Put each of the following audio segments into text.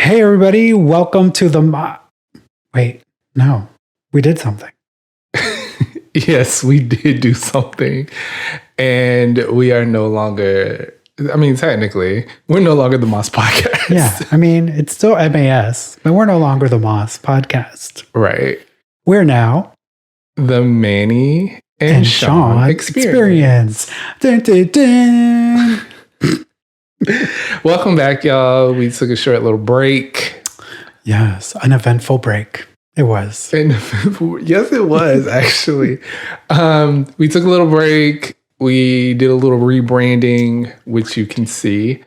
Hey, everybody. Welcome to the... Wait, no. We did something. Yes, we did do something. And we are no longer... technically, we're no longer the Moss Podcast. Yeah, it's still MAS, but we're no longer the Moss Podcast. Right. We're now... the Manny and Sean Experience. Dun, dun, dun. Welcome back, y'all. We took a short little break. Yes, an eventful break. It was. Yes, it was, actually. We took a little break. We did a little rebranding, which you can see.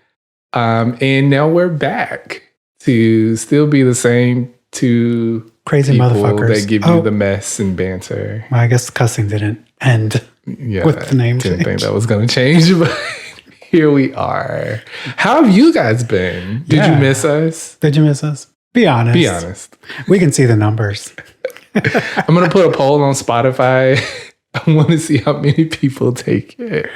And now we're back to still be the same two crazy people motherfuckers that give you the mess and banter. Well, I guess cussing didn't end with the name didn't change. think that was going to change, but here we are. How have you guys been? Did you miss us? Did you miss us? Be honest. Be honest. We can see the numbers. I'm going to put a poll on Spotify. I want to see how many people take it.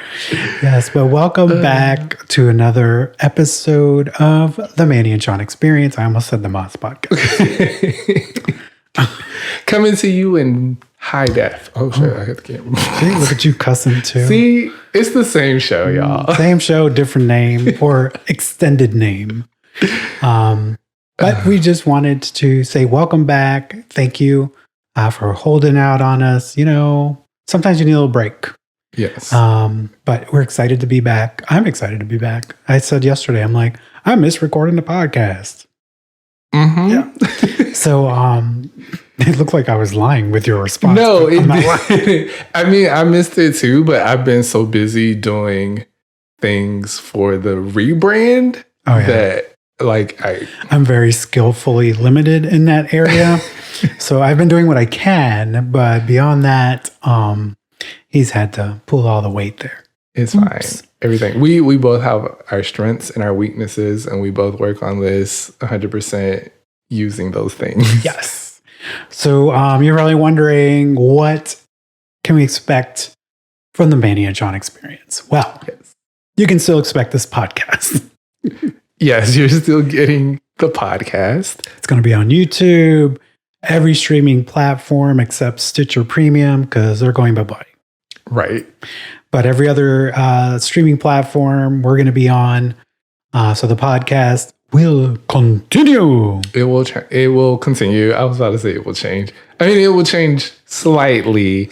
Yes, but welcome back to another episode of the Manny and Sean Experience. I almost said the Moss Podcast. Coming to you in high def. Oh, shit. I got the camera. See, look at you cussing too. See, it's the same show, y'all. Same show, different name or extended name. But we just wanted to say welcome back. Thank you for holding out on us. You know, sometimes you need a little break. Yes. But we're excited to be back. I'm excited to be back. I said yesterday, I'm like, I miss recording the podcast. Mm-hmm. Yeah. So it looked like I was lying with your response. No, it didn't. I missed it too, but I've been so busy doing things for the rebrand that I'm very skillfully limited in that area. So I've been doing what I can, but beyond that, he's had to pull all the weight there. It's fine. Everything. We both have our strengths and our weaknesses, and we both work on this 100% using those things. Yes. So you're probably wondering, what can we expect from the Manny and Sean Experience? Well, you can still expect this podcast. Yes, you're still getting the podcast. It's going to be on YouTube, every streaming platform except Stitcher Premium, because they're going bye-bye. Right. But every other streaming platform we're going to be on. So the podcast will continue. It will continue. I was about to say it will change. It will change slightly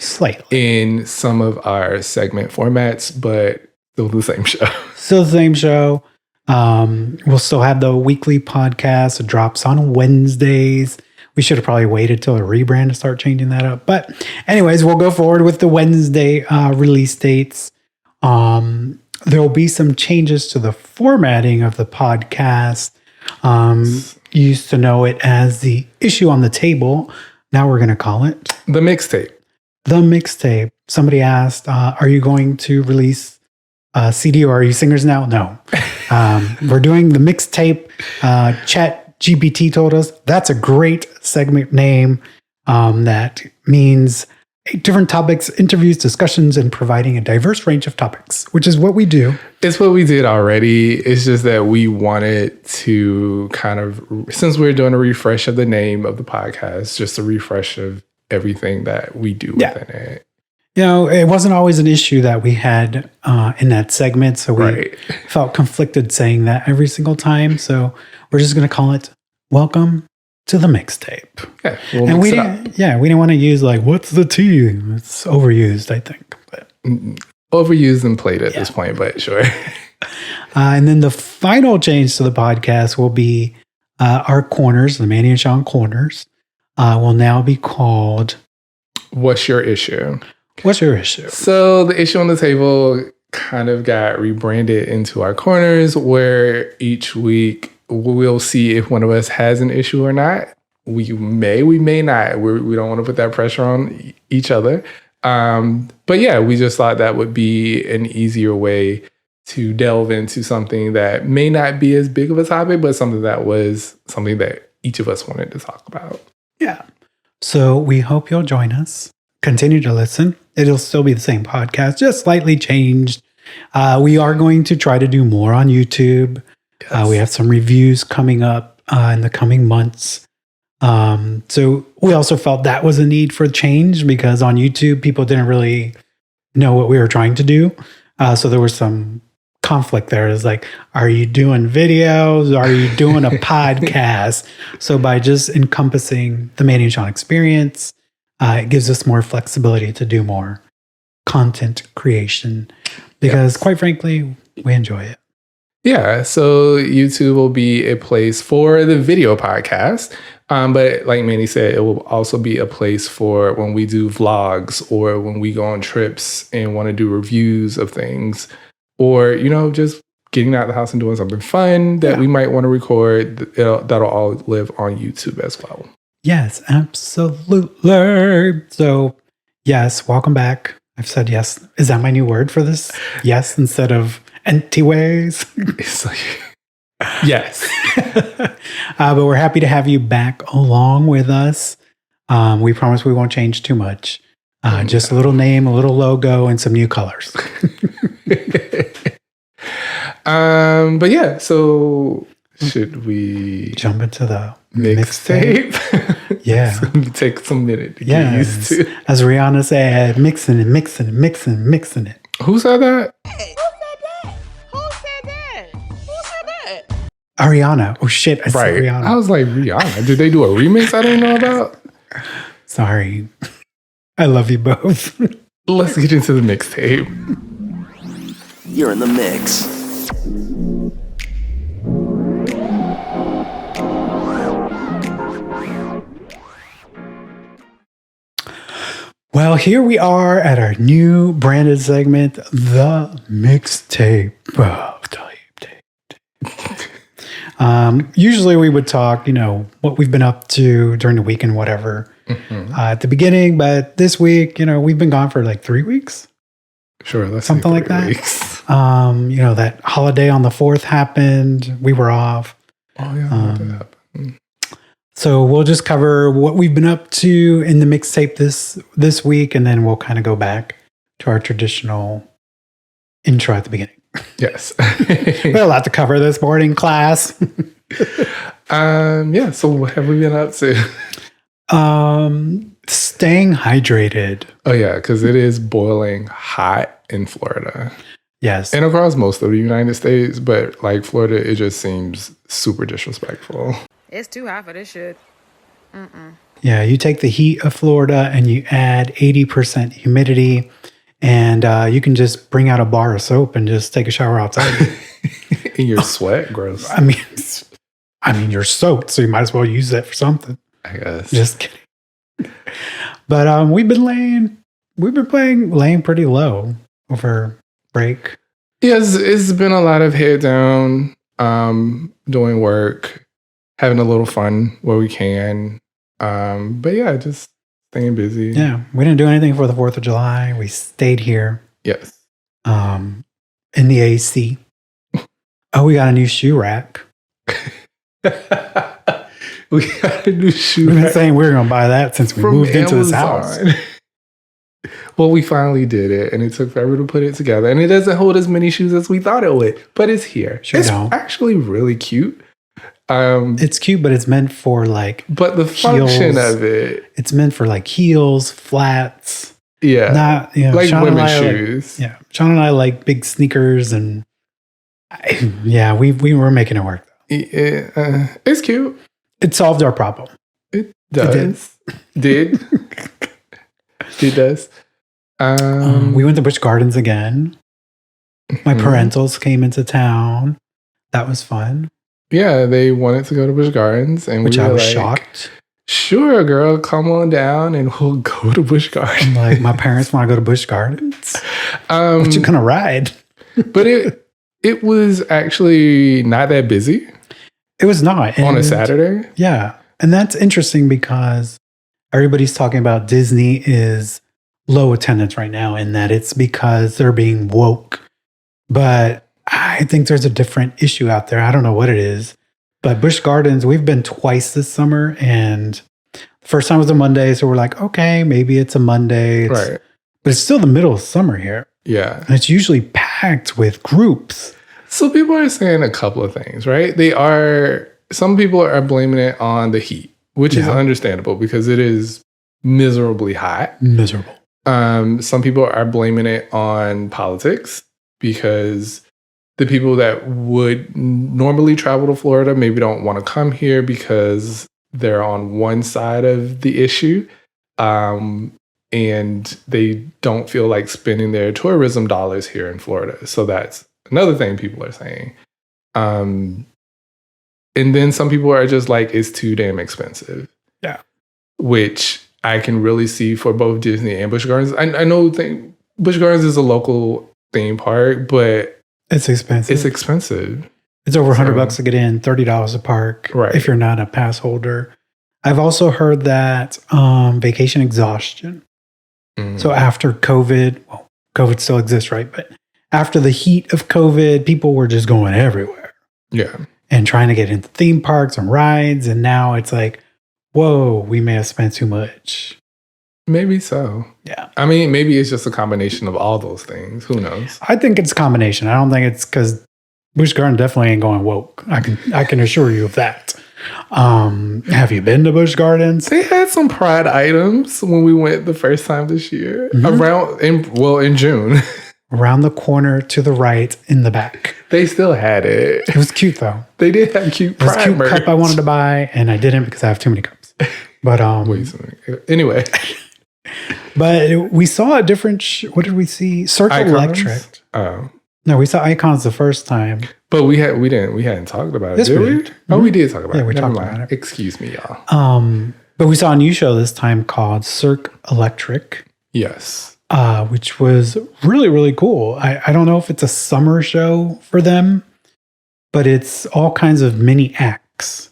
in some of our segment formats, but still the same show. Still the same show. We'll still have the weekly podcast. It drops on Wednesdays. We should have probably waited till a rebrand to start changing that up. But anyways, we'll go forward with the Wednesday release dates. There'll be some changes to the formatting of the podcast. You used to know it as the issue on the table. Now we're going to call it the mixtape. The mixtape. Somebody asked, are you going to release CD or are you singers now? No. We're doing the mixtape. Chat GPT told us that's a great segment name. That means different topics, interviews, discussions, and providing a diverse range of topics, which is what we do. It's what we did already. It's just that we wanted to kind of, since we're doing a refresh of the name of the podcast, just a refresh of everything that we do within it. You know, it wasn't always an issue that we had in that segment, so we felt conflicted saying that every single time. So we're just going to call it "Welcome to the Mixtape." Yeah, and we didn't want to use "What's the tea?" It's overused, I think. But overused and played at this point, but sure. And then the final change to the podcast will be our corners, the Manny and Sean corners, will now be called "What's Your Issue?" What's your issue? So the issue on the table kind of got rebranded into our corners, where each week we'll see if one of us has an issue or not. We may not. We don't want to put that pressure on each other. But yeah, we just thought that would be an easier way to delve into something that may not be as big of a topic, but something that each of us wanted to talk about. Yeah. So we hope you'll join us. Continue to listen. It'll still be the same podcast, just slightly changed. We are going to try to do more on YouTube. Yes. We have some reviews coming up in the coming months. So we also felt that was a need for change because on YouTube, people didn't really know what we were trying to do. So there was some conflict there. It's like, are you doing videos? Are you doing a podcast? So by just encompassing the Manny and Sean experience, it gives us more flexibility to do more content creation because quite frankly, we enjoy it. Yeah, so YouTube will be a place for the video podcast. But like Manny said, it will also be a place for when we do vlogs or when we go on trips and want to do reviews of things or, you know, just getting out of the house and doing something fun that we might want to record. That'll all live on YouTube as well. Yes, absolutely. So, yes, welcome back. I've said yes. Is that my new word for this? Yes, instead of anyways. It's like, yes. But we're happy to have you back along with us. We promise we won't change too much. Just a little name, a little logo, and some new colors. But yeah, so should we jump into the mixtape? Yeah. So we take some minute to get used to. As Rihanna said, mixing it. Who said that? Ariana. Oh shit, I said Rihanna. I was like, Rihanna. Did they do a remix I didn't know about? Sorry. I love you both. Let's get into the mixtape. You're in the mix. Well, here we are at our new branded segment, the mixtape. Usually we would talk, you know, what we've been up to during the week and whatever at the beginning. But this week, you know, we've been gone for like 3 weeks. Sure. Let's something like that. Weeks. You know, that holiday on the 4th happened. We were off. Oh, yeah. That happened. So we'll just cover what we've been up to in the mixtape this week. And then we'll kind of go back to our traditional intro at the beginning. Yes. We have a lot to cover this morning, class. Yeah. So what have we been up to? Staying hydrated. Oh yeah, because it is boiling hot in Florida. Yes. And across most of the United States, but like Florida, it just seems super disrespectful. It's too hot for this shit. Yeah, you take the heat of Florida and you add 80% humidity. And you can just bring out a bar of soap and just take a shower outside. In your sweat, gross. I mean, you're soaked, so you might as well use that for something. I guess. Just kidding. But we've been laying pretty low over break. Yes, it's been a lot of head down, doing work, having a little fun where we can. But yeah, just staying busy. Yeah, we didn't do anything for the 4th of July. We stayed here. Yes. In the AC. Oh, we got a new shoe rack. We got a new shoe We've been rack saying we were going to buy that since we moved into this house. Well, we finally did it, and it took forever to put it together. And it doesn't hold as many shoes as we thought it would, but it's here. It's actually really cute. It's cute, but it's meant for like but the function of it. It's meant for like heels, flats. Yeah. Not, you know, like Sean women's shoes. Like, yeah. Sean and I like big sneakers and we were making it work. It's cute. It solved our problem. It does. It does. We went to Busch Gardens again. My parentals came into town. That was fun. Yeah, they wanted to go to Busch Gardens, and which we were I was like, shocked. Sure, girl, come on down, and we'll go to Busch Gardens. Like, my parents want to go to Busch Gardens. What you gonna ride? But it was actually not that busy. It was not on a Saturday. Yeah, and that's interesting because everybody's talking about Disney is low attendance right now, and that it's because they're being woke. But I think there's a different issue out there. I don't know what it is. But Busch Gardens, we've been twice this summer. And the first time was a Monday. So we're like, okay, maybe it's a Monday. Right. But it's still the middle of summer here. Yeah. And it's usually packed with groups. So people are saying a couple of things, right? They are some people are blaming it on the heat, which is understandable because it is miserably hot. Miserable. Some people are blaming it on politics because the people that would normally travel to Florida maybe don't want to come here because they're on one side of the issue. And they don't feel like spending their tourism dollars here in Florida. So that's another thing people are saying. And then some people are just like, it's too damn expensive. Yeah. Which I can really see for both Disney and Busch Gardens. I know Busch Gardens is a local theme park, but it's expensive. It's expensive. It's over $100 to get in, $30 a park if you're not a pass holder. I've also heard that vacation exhaustion. So after COVID, well, COVID still exists, right? But after the heat of COVID, people were just going everywhere. Yeah. And trying to get into theme parks and rides. And now it's like, whoa, we may have spent too much. Maybe so. Yeah. I mean, maybe it's just a combination of all those things. Who knows? I think it's a combination. I don't think it's because Busch Gardens definitely ain't going woke. I can assure you of that. Have you been to Busch Gardens? They had some pride items when we went the first time this year. In June. Around the corner to the right in the back. They still had it. It was cute though. They did have cute pride. It was a cute merch. cup I wanted to buy, and I didn't because I have too many cups. But anyway. But we saw a different. What did we see? Circle Icons? Electric. Oh. No, we saw Icons the first time. But we hadn't talked about it. Yes, did we we? did. Oh, we did talk about it. Yeah, we Never talked mind. about it. Excuse me, y'all. But we saw a new show this time called Cirque Electric. Yes. Which was really, really cool. I don't know if it's a summer show for them, but it's all kinds of mini acts.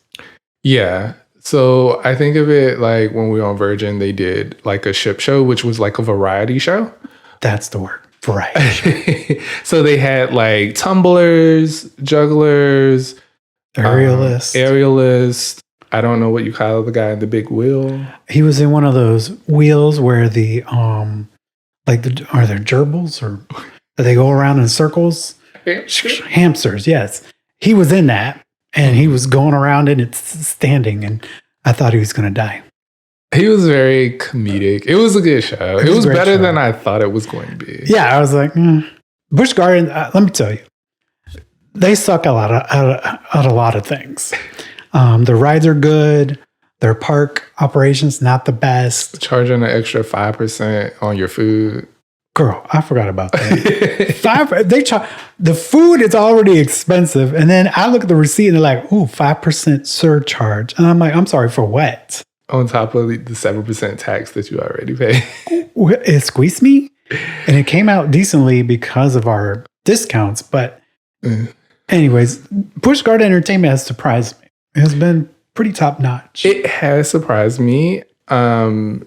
Yeah. So I think of it like when we were on Virgin, they did like a ship show, which was like a variety show. That's the word. Variety. So they had like tumblers, jugglers, aerialists. I don't know what you call the guy in the big wheel. He was in one of those wheels where the are there gerbils or they go around in circles? Hamsters, yes. He was in that and he was going around and it's standing and I thought he was going to die. He was very comedic. It was a good show. It was better than I thought it was going to be. Yeah, I was like, Busch Gardens, let me tell you, they suck at a lot of things. The rides are good. Their park operations not the best. Charging an extra 5% on your food. Girl, I forgot about that. The food is already expensive, and then I look at the receipt and they're like, "Ooh, 5% surcharge," and I'm like, "I'm sorry for what?" On top of the 7% tax that you already pay. It squeezed me, and it came out decently because of our discounts. But anyways, Busch Gardens Entertainment has surprised me. It has been pretty top notch. It has surprised me. Even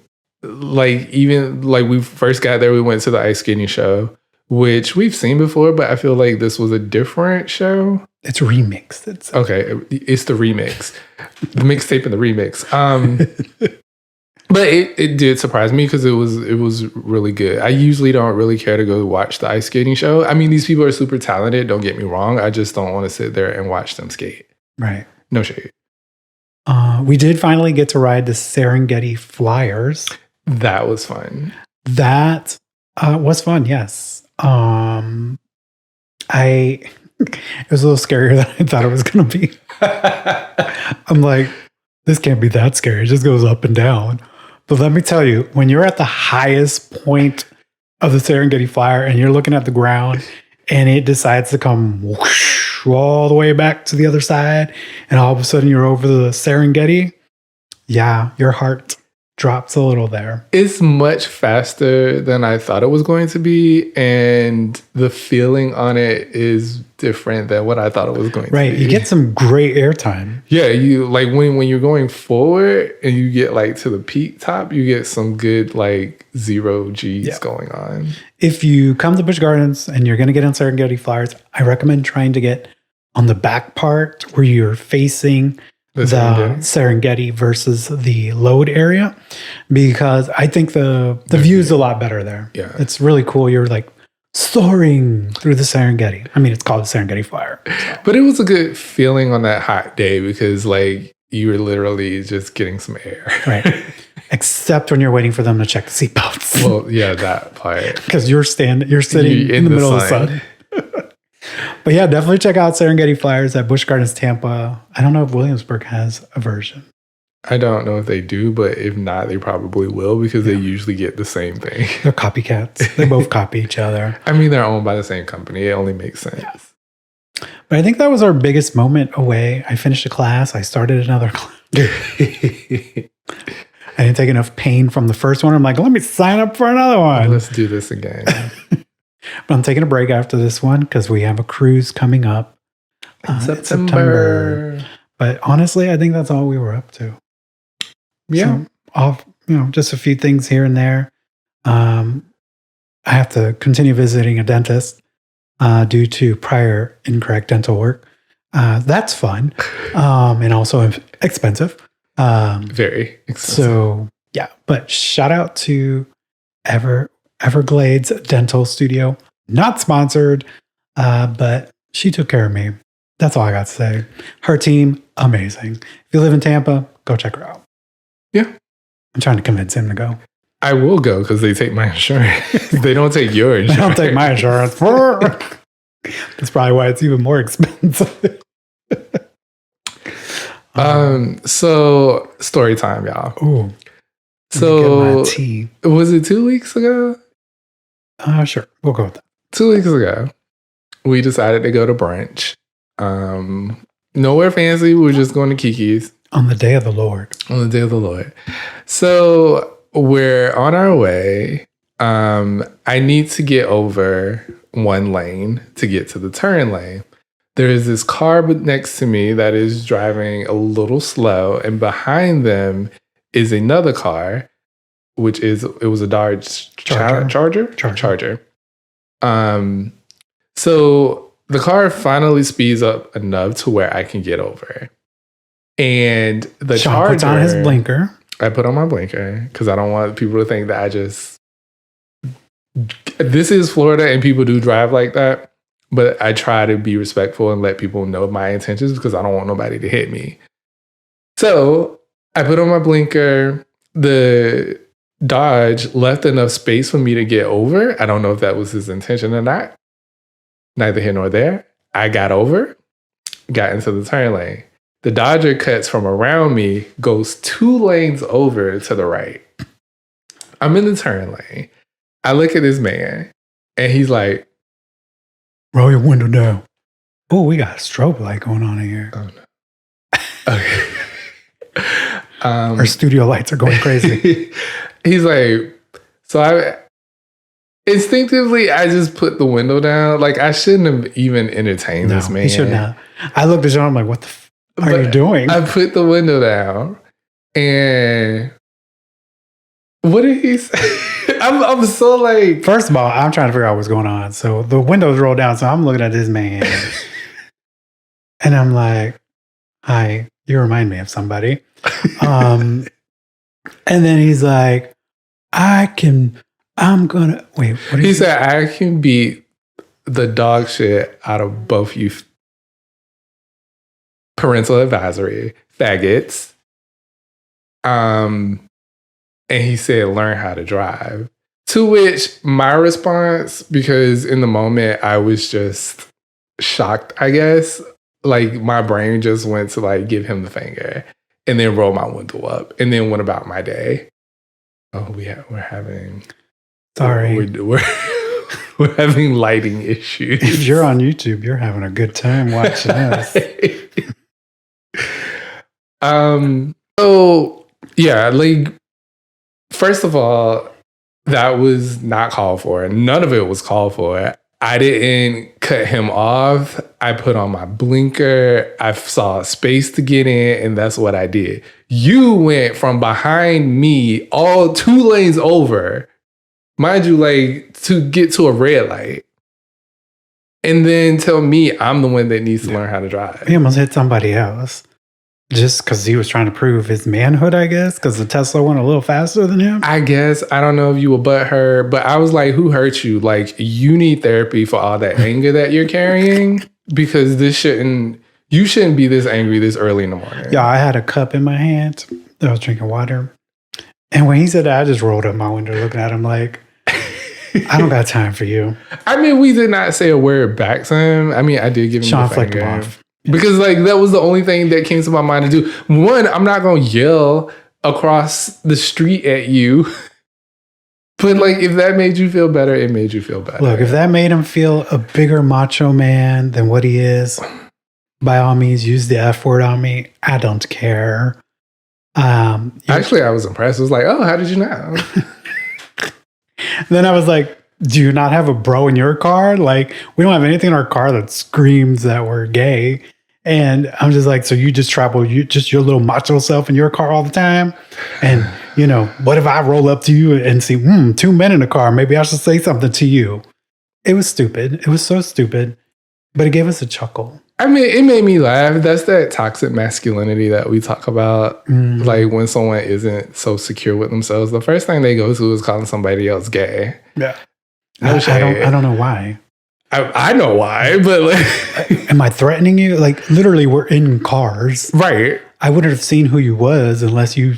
we first got there, we went to the ice skating show, which we've seen before, but I feel like this was a different show. It's remixed. It's the remix, the mixtape and the remix. But it did surprise me because it was really good. I usually don't really care to go watch the ice skating show. I mean, these people are super talented. Don't get me wrong. I just don't want to sit there and watch them skate. Right. No shade. We did finally get to ride the Serengeti Flyers. That was fun. That was fun. Yes. It was a little scarier than I thought it was going to be. I'm like, this can't be that scary. It just goes up and down. But let me tell you, when you're at the highest point of the Serengeti Flyer and you're looking at the ground and it decides to come whoosh, all the way back to the other side and all of a sudden you're over the Serengeti, yeah, your heart drops a little there. It's much faster than I thought it was going to be, and the feeling on it is different than what I thought it was going to be. Right, you get some great airtime. Yeah, you like when you're going forward and you get like to the peak top, you get some good like 0 G's going on. If you come to Busch Gardens and you're going to get on Serengeti Flyers, I recommend trying to get on the back part where you're facing the Serengeti versus the load area, because I think the view is a lot better there. Yeah. It's really cool. You're like soaring through the Serengeti. I mean, it's called the Serengeti Flyer. So. But it was a good feeling on that hot day because like you were literally just getting some air. Right. Except when you're waiting for them to check the seatbelts. Well, yeah, that part. Because you're sitting in the middle of the sun. But yeah, definitely check out Serengeti Flyers at Busch Gardens, Tampa. I don't know if Williamsburg has a version. I don't know if they do, but if not, they probably will because they usually get the same thing. They're copycats. They both copy each other. I mean, they're owned by the same company. It only makes sense. Yeah. But I think that was our biggest moment away. I finished a class. I started another class. I didn't take enough pain from the first one. I'm like, let me sign up for another one. Let's do this again. But I'm taking a break after this one because we have a cruise coming up in September. But honestly, I think that's all we were up to. Yeah. So, just a few things here and there. I have to continue visiting a dentist due to prior incorrect dental work. That's fun and also expensive. Very expensive. So, yeah. But shout out to Everglades Dental Studio. Not sponsored, but she took care of me. That's all I got to say. Her team, amazing. If you live in Tampa, go check her out. Yeah. I'm trying to convince him to go. I will go because they take my insurance. They don't take your insurance. They don't take my insurance. That's probably why it's even more expensive. So story time, y'all. Ooh. So was it 2 weeks ago? Sure. We'll go with that. 2 weeks ago, we decided to go to brunch. Nowhere fancy. We were just going to Kiki's. On the day of the Lord. On the day of the Lord. So we're on our way. I need to get over one lane to get to the turn lane. There is this car next to me that is driving a little slow, and behind them is another car, it was a Dodge Charger. So the car finally speeds up enough to where I can get over. And the Charger puts on his blinker. I put on my blinker because I don't want people to think that this is Florida and people do drive like that. But I try to be respectful and let people know my intentions because I don't want nobody to hit me. So I put on my blinker. The Dodge left enough space for me to get over. I don't know if that was his intention or not. Neither here nor there. I got over, got into the turn lane. The Dodger cuts from around me, goes 2 lanes over to the right. I'm in the turn lane. I look at this man, and he's like, roll your window down. Oh, we got a strobe light going on in here. Oh, no. Okay. Our studio lights are going crazy. He's like, so I just put the window down. Like, I shouldn't have even entertained this man. He shouldn't have. I looked at John, I'm like, what the are you doing? I put the window down, and what did he say? I'm so like... First of all, I'm trying to figure out what's going on. So the windows roll down, so I'm looking at this man. And I'm like, hi, you remind me of somebody. And then he's like, wait, what he said, I can beat the dog shit out of both you. Parental advisory, faggots. And he said, learn how to drive. To which my response, because in the moment I was just shocked, I guess. Like my brain just went to like give him the finger and then roll my window up and then went about my day. Oh, we're having... Sorry. We're having lighting issues. If you're on YouTube, you're having a good time watching this. So yeah, like first of all, that was not called for. None of it was called for. I didn't cut him off. I put on my blinker. I saw a space to get in, and that's what I did. You went from behind me all 2 lanes over, mind you, like to get to a red light. And then tell me I'm the one that needs to learn how to drive. He almost hit somebody else. Just because he was trying to prove his manhood, I guess, because the Tesla went a little faster than him. I guess. I don't know if you were butthurt, but I was like, who hurt you? Like, you need therapy for all that anger that you're carrying, because you shouldn't be this angry this early in the morning. Yeah, I had a cup in my hand. I was drinking water. And when he said that, I just rolled up my window looking at him like, I don't got time for you. I mean, we did not say a word back to him. I mean, I did give him Sean the flicked finger. him off. Because like that was the only thing that came to my mind to do. One, I'm not gonna yell across the street at you. But like if that made you feel better, it made you feel better. Look, if that made him feel a bigger macho man than what he is, by all means, use the F word on me. I don't care. Actually, I was impressed. I was like, oh, how did you know? Then I was like, do you not have a bro in your car? Like, we don't have anything in our car that screams that we're gay. And I'm just like, so you just travel, just your little macho self in your car all the time? And, you know, what if I roll up to you and see, 2 men in the car? Maybe I should say something to you. It was stupid. It was so stupid. But it gave us a chuckle. I mean, it made me laugh. That's that toxic masculinity that we talk about. Like when someone isn't so secure with themselves, the first thing they go to is calling somebody else gay. Yeah. No shade. I don't know why. I know why, but like, am I threatening you? Like, literally, we're in cars. right. I wouldn't have seen who you was unless you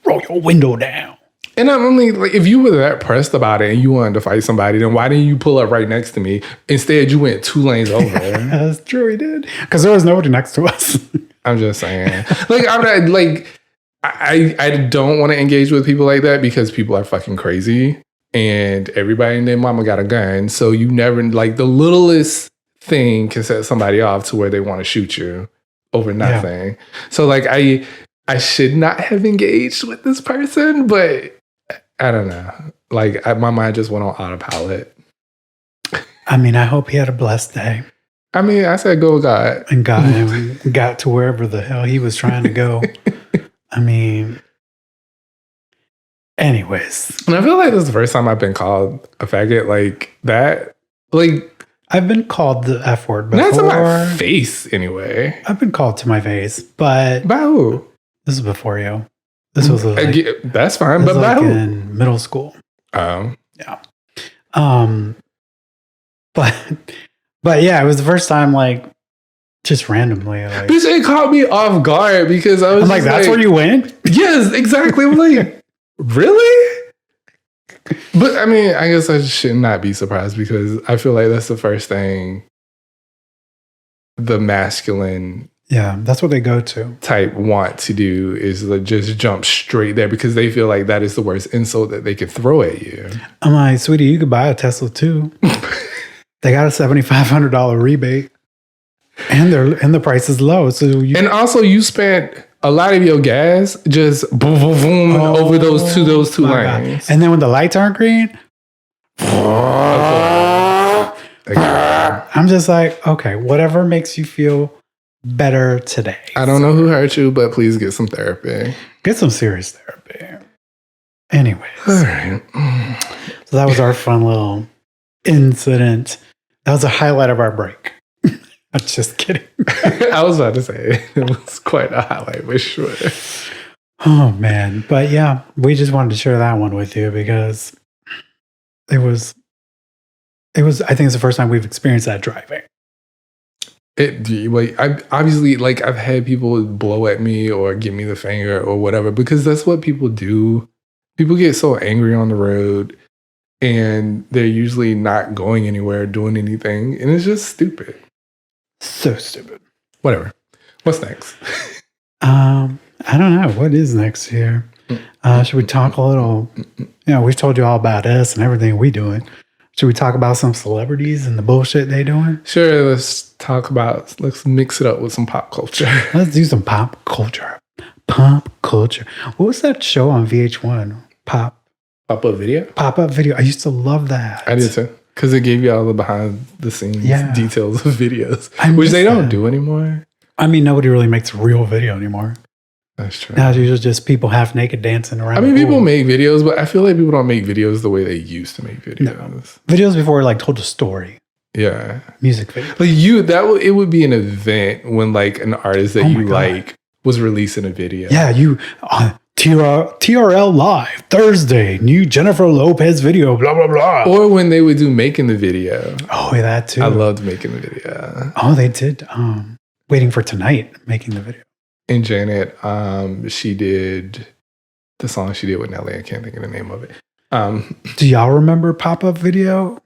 roll your window down. And I'm only like, if you were that pressed about it and you wanted to fight somebody, then why didn't you pull up right next to me? Instead, you went 2 lanes over. That's true, he did. Because there was nobody next to us. I'm just saying. Like, I'm not like, I don't want to engage with people like that because people are fucking crazy. And everybody and their mama got a gun. So you never, like, the littlest thing can set somebody off to where they want to shoot you over nothing. Yeah. So, like, I should not have engaged with this person, but I don't know. Like, my mind just went on autopilot. I mean, I hope he had a blessed day. I mean, I said go with God. And got to wherever the hell he was trying to go. I mean... Anyways. And I feel like this is the first time I've been called a faggot like that. Like, I've been called the F word before. Not to my face, anyway. I've been called to my face, but... By who? This is before you. This was like... That's fine, but by like who? In middle school. Yeah. But yeah, it was the first time, like, just randomly. Like, bitch, it caught me off guard because I was like, that's where you went? Yes, exactly. I'm like... Really? But I mean, I guess I should not be surprised because I feel like that's the first thing the masculine that's what they go to type want to do is like just jump straight there because they feel like that is the worst insult that they could throw at you. I'm like, sweetie, you could buy a Tesla too. They got a $7,500 rebate and the price is low. And also you spent a lot of your gas just boom, boom, boom over those two lanes. God. And then when the lights aren't green, I'm just like, okay, whatever makes you feel better today. I don't know who hurt you, but please get some therapy. Get some serious therapy. Anyways. All right. So that was our fun little incident. That was a highlight of our break. I'm just kidding. I was about to say it was quite a highlight for sure. Oh man. But yeah, we just wanted to share that one with you because it was I think it's the first time we've experienced that driving. I've had people blow at me or give me the finger or whatever because that's what people do. People get so angry on the road and they're usually not going anywhere, doing anything, and it's just stupid. So stupid. Whatever. What's next? I don't know. What is next here? Should we talk a little? We've told you all about us and everything we doing. Should we talk about some celebrities and the bullshit they doing? Sure. Let's mix it up with some pop culture. Let's do some pop culture. Pop culture. What was that show on VH1? Pop-up video? Pop-up video. I used to love that. I did too. Because it gave you all the behind the scenes details of videos, which they don't do anymore. I mean, nobody really makes a real video anymore. That's true. Now it's usually just people half naked dancing around. I mean, people make videos, but I feel like people don't make videos the way they used to make videos. No. Videos before like told a story. Yeah. Music video. Like it would be an event when like an artist that you like was releasing a video. Yeah, you TRL Live Thursday, new Jennifer Lopez video, blah blah blah. Or when they would do making the video. Oh, yeah, that too. I loved making the video. Oh, they did. Waiting for Tonight, making the video. And Janet, she did the song she did with Nelly. I can't think of the name of it. Do y'all remember Pop-Up Video?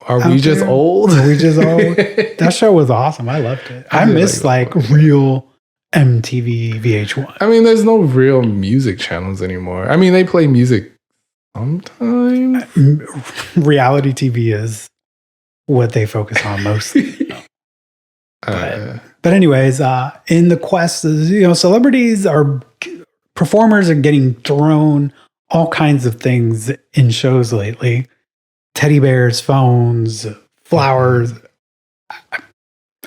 Are we just old? Are we just old? That show was awesome. I loved it. I miss like real MTV VH1. I mean, there's no real music channels anymore. I mean, they play music sometimes. Reality TV is what they focus on mostly. But anyways, in the quest, celebrities performers are getting thrown all kinds of things in shows lately. Teddy bears, phones, flowers.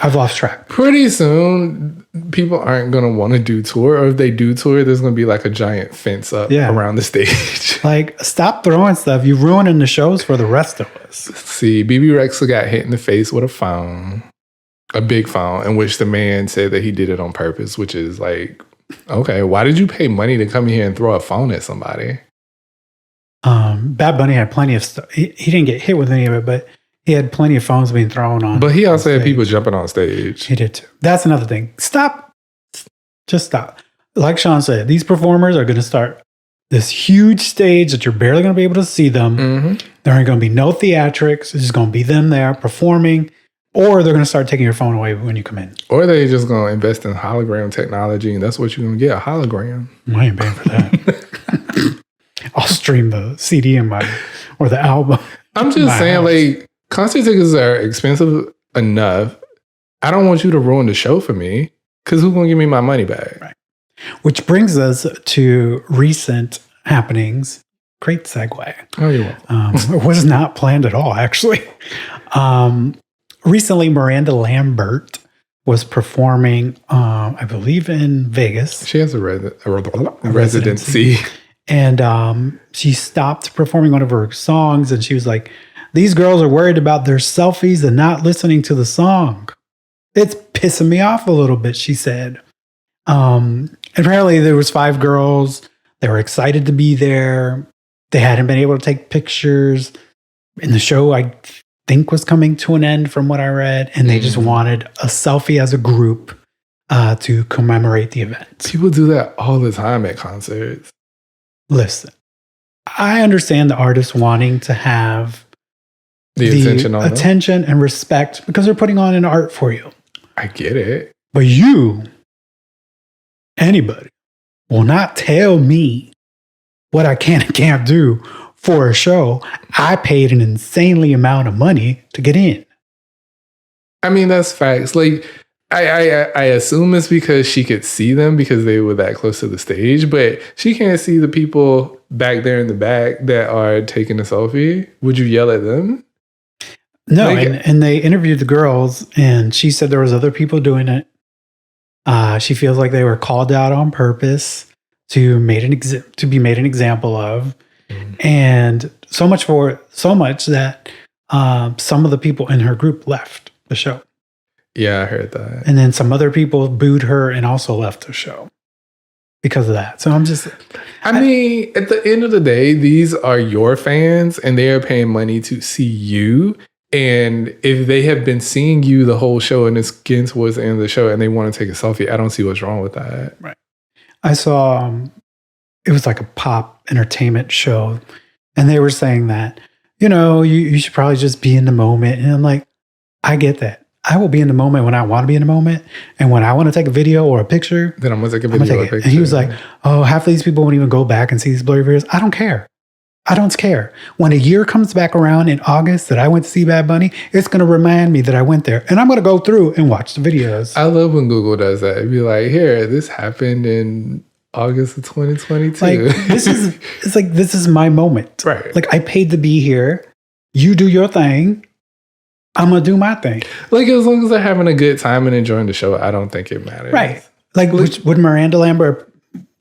I've lost track. Pretty soon, people aren't going to want to do tour. Or if they do tour, there's going to be like a giant fence up around the stage. Like, stop throwing stuff. You're ruining the shows for the rest of us. See, BB Rexa got hit in the face with a phone. A big phone, in which the man said that he did it on purpose, which is like, okay, why did you pay money to come here and throw a phone at somebody? Bad Bunny had plenty of stuff. He didn't get hit with any of it, but he had plenty of phones being thrown on. But he also had people jumping on stage. He did too. That's another thing. Stop. Just stop. Like Sean said, these performers are going to start this huge stage that you're barely going to be able to see them. Mm-hmm. There ain't going to be no theatrics. It's just going to be them there performing. Or they're going to start taking your phone away when you come in. Or they're just going to invest in hologram technology, and that's what you're going to get, a hologram. I ain't paying for that. I'll stream the CD or the album. I'm just saying, like, concert tickets are expensive enough. I don't want you to ruin the show for me, because who's going to give me my money back? Right. Which brings us to recent happenings. Great segue. Oh, you're welcome. It was not planned at all, actually. Recently, Miranda Lambert was performing, I believe, in Vegas. She has a residency. And she stopped performing one of her songs, and she was like, these girls are worried about their selfies and not listening to the song. It's pissing me off a little bit, she said. Apparently, there was 5 girls. They were excited to be there. They hadn't been able to take pictures. And the show, I think, was coming to an end from what I read. And they just wanted a selfie as a group to commemorate the event. People do that all the time at concerts. Listen, I understand the artists wanting to have the attention and respect because they're putting on an art for you. I get it. But anybody, will not tell me what I can and can't do for a show. I paid an insanely amount of money to get in. I mean, that's facts. Like, I assume it's because she could see them because they were that close to the stage, but she can't see the people back there in the back that are taking a selfie. Would you yell at them? No, and they interviewed the girls, and she said there was other people doing it. She feels like they were called out on purpose to be made an example of, and so much that some of the people in her group left the show. Yeah, I heard that. And then some other people booed her and also left the show because of that. So I mean, at the end of the day, these are your fans and they are paying money to see you. And if they have been seeing you the whole show and it's getting towards the end of the show and they want to take a selfie, I don't see what's wrong with that. Right. I saw, it was like a pop entertainment show. And they were saying that, you should probably just be in the moment. And I'm like, I get that. I will be in the moment when I want to be in the moment. And when I want to take a video or a picture, then I'm going to take a video or a picture. And he was like, oh, half of these people won't even go back and see these blurry videos. I don't care. I don't care. When a year comes back around in August that I went to see Bad Bunny, it's going to remind me that I went there. And I'm going to go through and watch the videos. I love when Google does that. It'd be like, here, this happened in August of 2022. Like, this is my moment. Right. Like, I paid to be here. You do your thing. I'm going to do my thing. Like, as long as they're having a good time and enjoying the show, I don't think it matters. Right. Like, would Miranda Lambert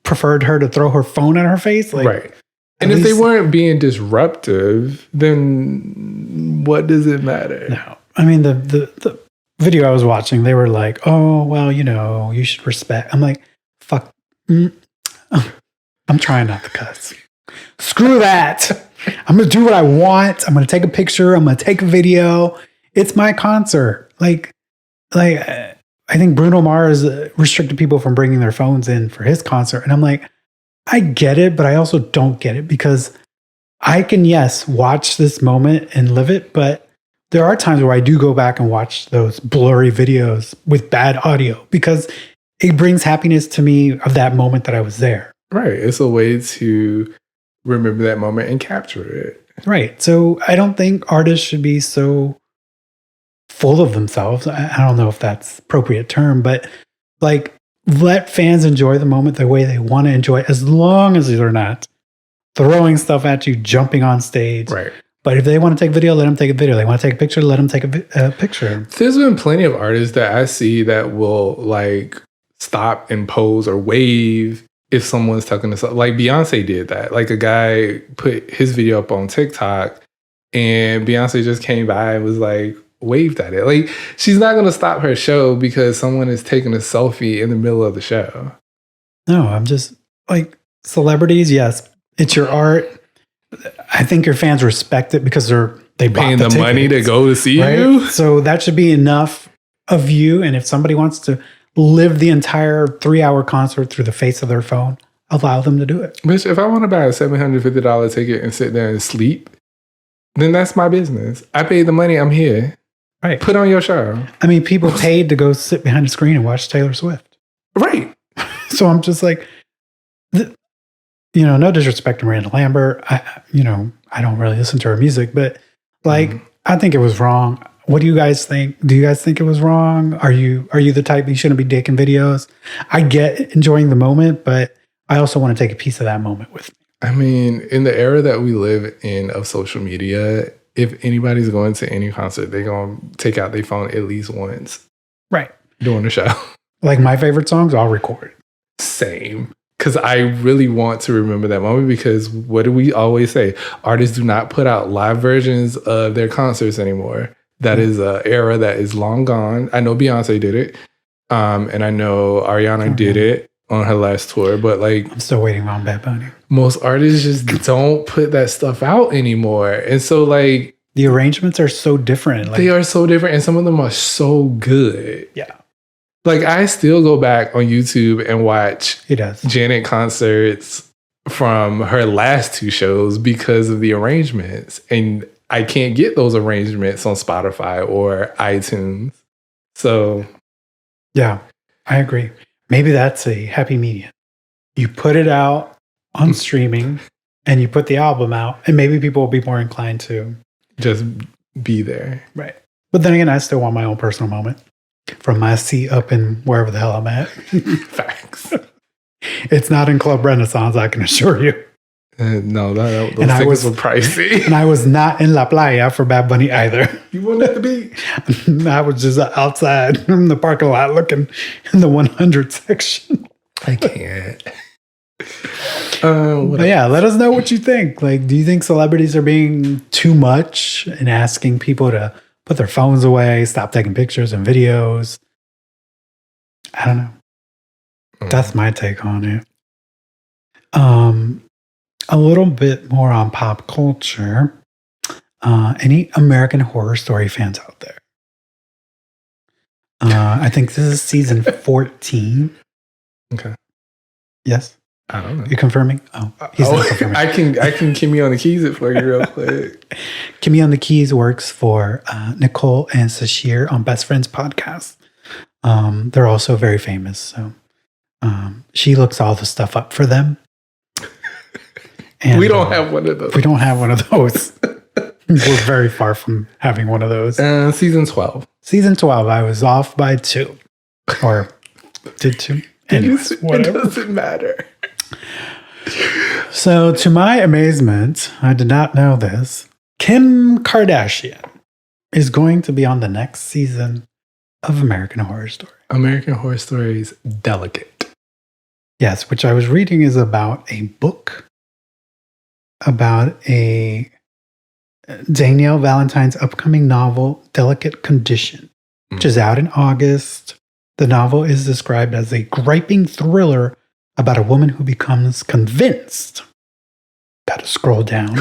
preferred her to throw her phone at her face? Like, right. And if they weren't being disruptive, then what does it matter? No. I mean, the video I was watching, they were like, oh, well, you should respect. I'm like, fuck. I'm trying not to cuss. Screw that. I'm going to do what I want. I'm going to take a picture. I'm going to take a video. It's my concert. Like I think Bruno Mars restricted people from bringing their phones in for his concert. And I'm like, I get it, but I also don't get it because I can, yes, watch this moment and live it. But there are times where I do go back and watch those blurry videos with bad audio because it brings happiness to me of that moment that I was there. Right. It's a way to remember that moment and capture it. Right. So I don't think artists should be so full of themselves. I don't know if that's the appropriate term, but like let fans enjoy the moment the way they want to enjoy it, as long as they're not throwing stuff at you, jumping on stage. Right. But if they want to take a video, let them take a video. They want to take a picture, let them take a picture. There's been plenty of artists that I see that will like stop and pose or wave if someone's talking to something. Like Beyonce did that. Like a guy put his video up on TikTok and Beyonce just came by and was like, waved at it. Like she's not going to stop her show because someone is taking a selfie in the middle of the show. No, I'm just like celebrities. Yes, it's your art. I think your fans respect it because they bought paying the money to go to see right? you. So that should be enough of you. And if somebody wants to live the entire 3-hour concert through the face of their phone, allow them to do it. Bitch, if I want to buy a $750 ticket and sit there and sleep, then that's my business. I paid the money. I'm here. Right. Put on your show. I mean, people paid to go sit behind a screen and watch Taylor Swift. Right. So I'm just like, no disrespect to Miranda Lambert. I don't really listen to her music, but like, I think it was wrong. What do you guys think? Do you guys think it was wrong? Are you the type you shouldn't be taking videos? I get enjoying the moment, but I also want to take a piece of that moment with me. I mean, in the era that we live in of social media, if anybody's going to any concert, they're going to take out their phone at least once. Right. During the show. Like my favorite songs, I'll record. Same. Because I really want to remember that moment because what do we always say? Artists do not put out live versions of their concerts anymore. That is an era that is long gone. I know Beyonce did it. And I know Ariana did it on her last tour. But like, I'm still waiting on Bad Bunny. Most artists just don't put that stuff out anymore. And so like, the arrangements are so different. Like, they are so different. And some of them are so good. Yeah. Like I still go back on YouTube and watch Janet concerts from her last 2 shows because of the arrangements. And I can't get those arrangements on Spotify or iTunes. So yeah, I agree. Maybe that's a happy medium. You put it out on streaming and you put the album out and maybe people will be more inclined to just be there. Right. But then again, I still want my own personal moment from my seat up in wherever the hell I'm at. Facts. It's not in Club Renaissance, I can assure you. No, those tickets were pricey. And I was not in La Playa for Bad Bunny either. You weren't at the beach? I was just outside in the parking lot looking in the 100 section. I can't. But yeah, let us know what you think. Like, do you think celebrities are being too much and asking people to put their phones away, stop taking pictures and videos? I don't know. That's my take on it. A little bit more on pop culture. Any American Horror Story fans out there? I think this is season 14. Okay. Yes. I don't know. You confirming? Oh, he's not confirming. I can Kimmy on the Keys it for you real quick. Kimmy on the Keys works for Nicole and Sashir on Best Friends podcast. They're also very famous. So she looks all the stuff up for them. And we don't have one of those. We don't have one of those. We're very far from having one of those. Season 12. Season 12, I was off by 2. Or did 2. Anyways, whatever. It doesn't matter. So, to my amazement, I did not know this. Kim Kardashian is going to be on the next season of American Horror Story. American Horror Story's Delicate. Yes, which I was reading is about a book about a Danielle Valentine's upcoming novel, Delicate Condition, which is out in August. The novel is described as a griping thriller about a woman who becomes convinced, gotta scroll down,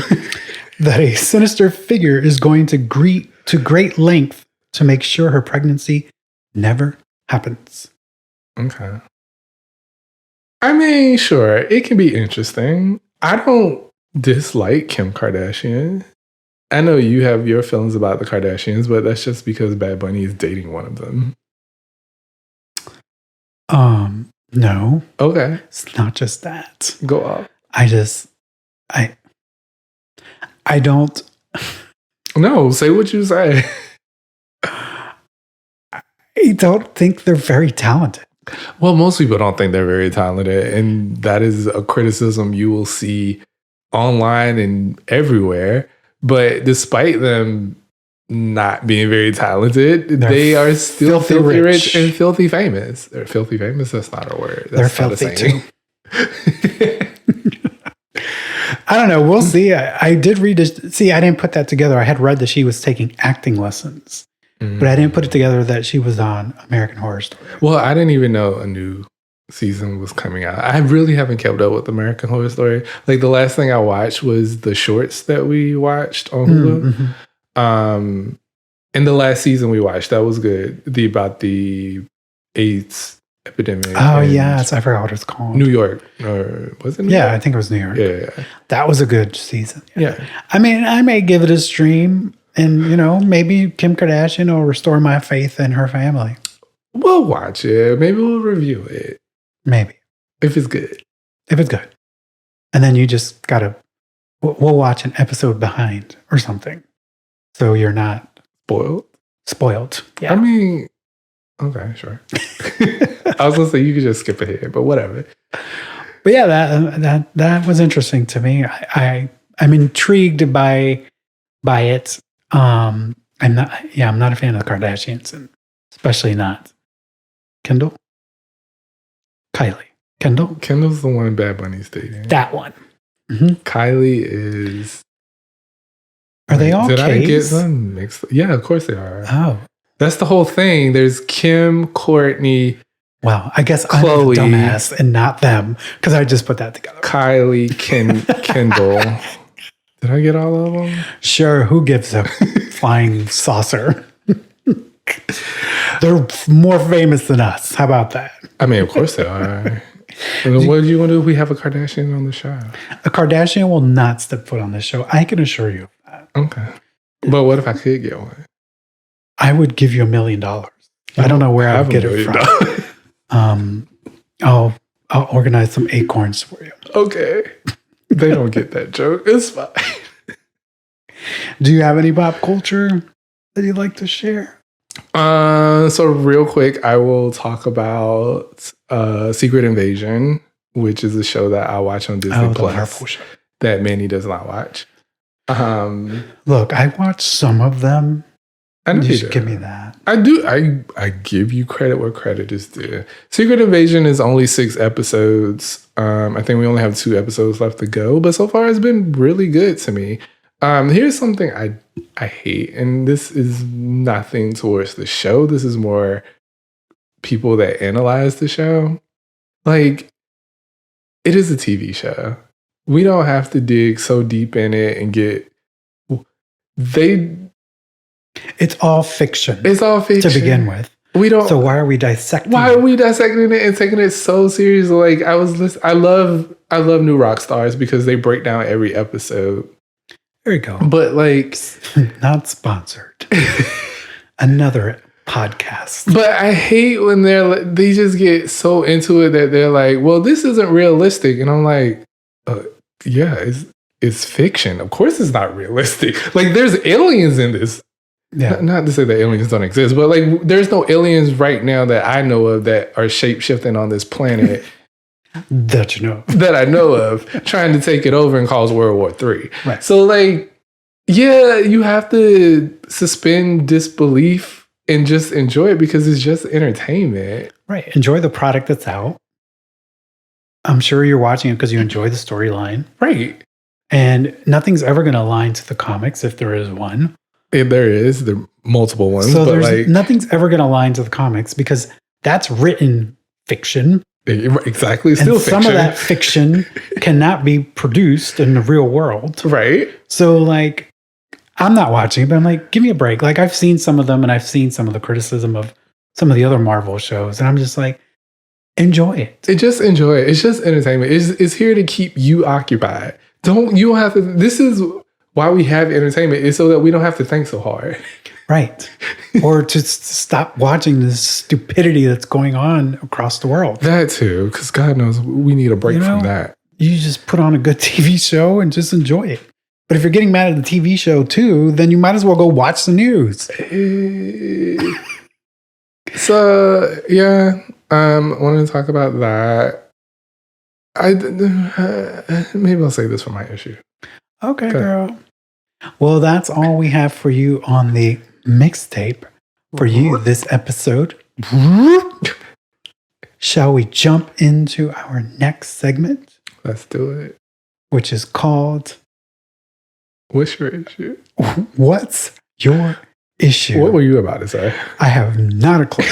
that a sinister figure is going to great length to make sure her pregnancy never happens. Okay. I mean, sure, it can be interesting. I don't dislike Kim Kardashian. I know you have your feelings about the Kardashians, but that's just because Bad Bunny is dating one of them. No. Okay. It's not just that. Go off. I don't. No, say what you say. I don't think they're very talented. Well, most people don't think they're very talented, and that is a criticism you will see online and everywhere. But despite them not being very talented, they are still filthy rich and filthy famous. They're filthy famous. That's not a word. That's they're filthy too. I don't know. We'll see. I did read this. See, I didn't put that together. I had read that she was taking acting lessons, but I didn't put it together that she was on American Horror Story. Well, I didn't even know a new season was coming out. I really haven't kept up with American Horror Story. Like the last thing I watched was the shorts that we watched on Hulu. And the last season we watched, that was good. About the AIDS epidemic. Oh, yes. I forgot what it's called. New York. Or was it New York? I think it was New York. Yeah. That was a good season. Yeah. I mean, I may give it a stream and, maybe Kim Kardashian will restore my faith in her family. We'll watch it. Maybe we'll review it. Maybe. If it's good. If it's good. And then you just gotta, we'll watch an episode behind or something. So you're not spoiled. Yeah. I mean, okay, sure. I was gonna say you could just skip ahead, but whatever. But yeah, that was interesting to me. I'm intrigued by it. I'm not a fan of the Kardashians, and especially not Kendall. Kylie. Kendall? Kendall's the one in Bad Bunny's dating. That one. Kylie is... Are they all Did K's? I get them mixed? Yeah, of course they are. Oh. That's the whole thing. There's Kim, Courtney... Wow. I guess Chloe, I'm the dumbass and not them, because I just put that together. Kylie, Kendall. Did I get all of them? Sure. Who gives a flying saucer? They're more famous than us. How about that? I mean, of course they are. And then what do you want to do if we have a Kardashian on the show? A Kardashian will not step foot on this show. I can assure you of that. Okay. But what if I could get one? I would give you $1 million. I don't know where I would get it from. I'll organize some acorns for you. Okay. They don't get that joke. It's fine. Do you have any pop culture that you'd like to share? So real quick, I will talk about Secret Invasion, which is a show that I watch on Disney Plus that Manny does not watch. Look, I watched some of them. I know you should give me that. I do. I give you credit where credit is due. Secret Invasion is only 6 episodes. I think we only have 2 episodes left to go, but so far it's been really good to me. Here's something I hate, and this is nothing towards the show. This is more people that analyze the show. Like, it is a TV show. We don't have to dig so deep in it and It's all fiction. It's all fiction to begin with. We don't. So why are we dissecting? Why are we dissecting it and taking it so serious? Like I love New Rock Stars because they break down every episode. There you go. But like, not sponsored. Another podcast. But I hate when they just get so into it that they're like, well, this isn't realistic, and I'm like, yeah, it's fiction. Of course, it's not realistic. Like, there's aliens in this. Yeah. Not to say that aliens don't exist, but like, there's no aliens right now that I know of that are shape-shifting on this planet. That you know. That I know of, trying to take it over and cause World War III. Right. So like, yeah, you have to suspend disbelief and just enjoy it because it's just entertainment. Right. Enjoy the product that's out. I'm sure you're watching it because you enjoy the storyline. Right. And nothing's ever going to align to the comics if there is one. There are multiple ones. So but like, nothing's ever going to align to the comics because that's written fiction. Exactly. Still And fiction. some of that fiction cannot be produced in the real world. Right. So like, I'm not watching it, but I'm like, give me a break. Like I've seen some of them and I've seen some of the criticism of some of the other Marvel shows. And I'm just like, enjoy it. Just enjoy it. It's just entertainment. It's here to keep you occupied. You don't have to, this is why we have entertainment, is so that we don't have to think so hard. Right. Or to stop watching this stupidity that's going on across the world. That too, because God knows we need a break from that. You just put on a good TV show and just enjoy it. But if you're getting mad at the TV show too, then you might as well go watch the news. So yeah, I want to talk about that. Maybe I'll save this for my issue. Okay, girl. Well, that's all we have for you on the mixtape for you this episode. Shall we jump into our next segment? Let's do it. Which is called What's your issue? What's Your Issue? What were you about to say? I have not a clue.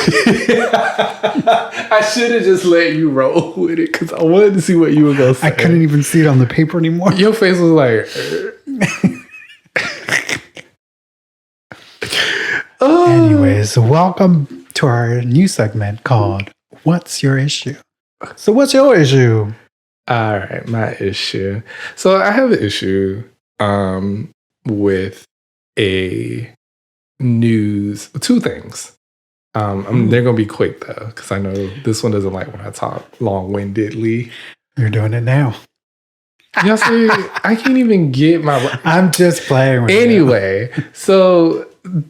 I should have just let you roll with it because I wanted to see what you were going to say. I couldn't even see it on the paper anymore. Your face was like... Anyways, welcome to our new segment called What's Your Issue? So what's your issue? All right, my issue. So I have an issue with two things. They're going to be quick though, because I know this one doesn't like when I talk long-windedly. You're doing it now. Y'all see, I can't even get my... I'm just playing with Anyway, so...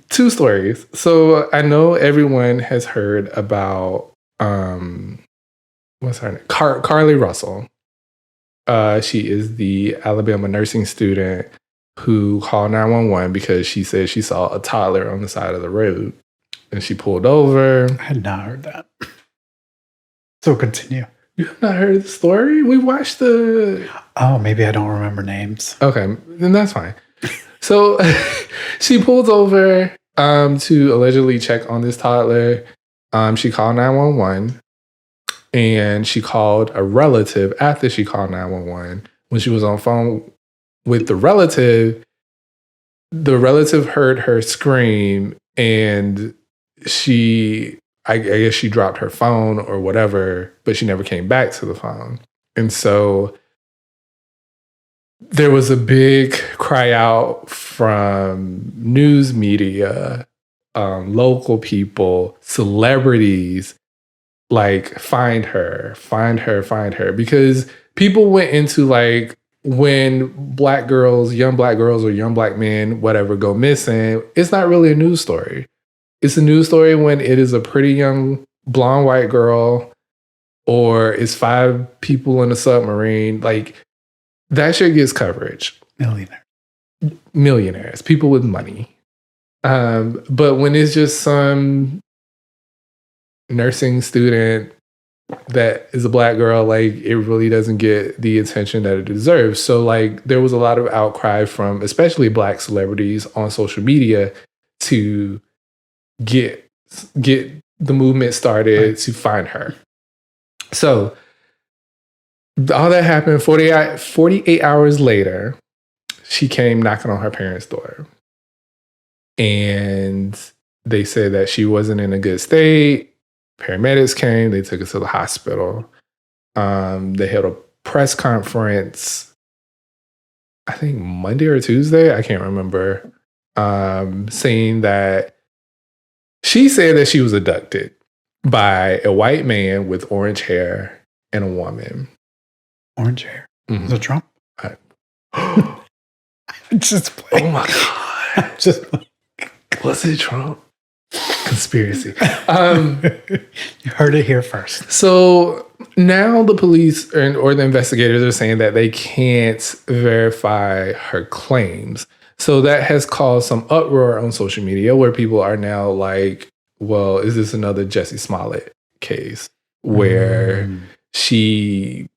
two stories. So I know everyone has heard about what's her name? Carlee Russell. She is the Alabama nursing student who called 911 because she said she saw a toddler on the side of the road and she pulled over. I had not heard that. So continue. You have not heard the story? We watched the... Oh, maybe I don't remember names. Okay, then that's fine. So she pulls over to allegedly check on this toddler. She called 911 and she called a relative after she called 911. When she was on phone with the relative heard her scream and I guess she dropped her phone or whatever, but she never came back to the phone. And so there was a big cry out from news media, local people, celebrities, like, find her, because people went into like, when black girls, young black girls or young black men, whatever, go missing, it's not really a news story. It's a news story when it is a pretty young blonde white girl or it's 5 people in a submarine. Like, that shit gets coverage. Millionaires, people with money. But when it's just some nursing student that is a black girl, like, it really doesn't get the attention that it deserves. So like, there was a lot of outcry from especially black celebrities on social media to get the movement started to find her. So all that happened, 48 hours later, she came knocking on her parents' door. And they said that she wasn't in a good state. Paramedics came, they took her to the hospital. They held a press conference, I think Monday or Tuesday, I can't remember, saying that she said that she was abducted by a white man with orange hair and a woman. Orange hair? Mm-hmm. Is it Trump? Just playing. Oh my God. Just was it Trump? Conspiracy. You heard it here first. So now the police or the investigators are saying that they can't verify her claims. So that has caused some uproar on social media where people are now like, well, is this another Jussie Smollett case where she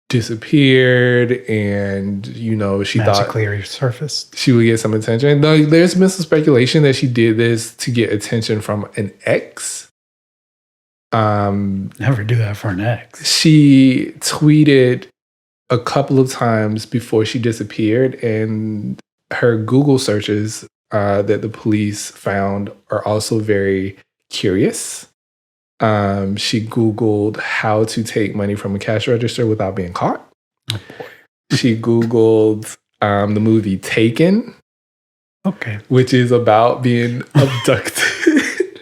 disappeared and, you know, she magically thought resurfaced, she would get some attention? There's been some speculation that she did this to get attention from an ex Never do that for an ex. She tweeted a couple of times before she disappeared, and her Google searches that the police found are also very curious. She Googled how to take money from a cash register without being caught. Oh boy. She Googled the movie Taken, Okay. which is about being abducted.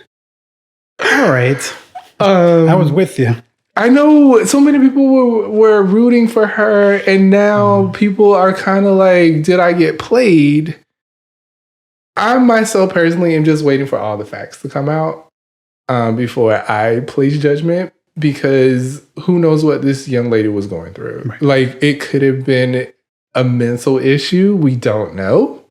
All right. I was with you. I know so many people were rooting for her, and now people are kind of like, did I get played? I myself personally am just waiting for all the facts to come out before I place judgment, because who knows what this young lady was going through. Right. Like, it could have been a mental issue. We don't know.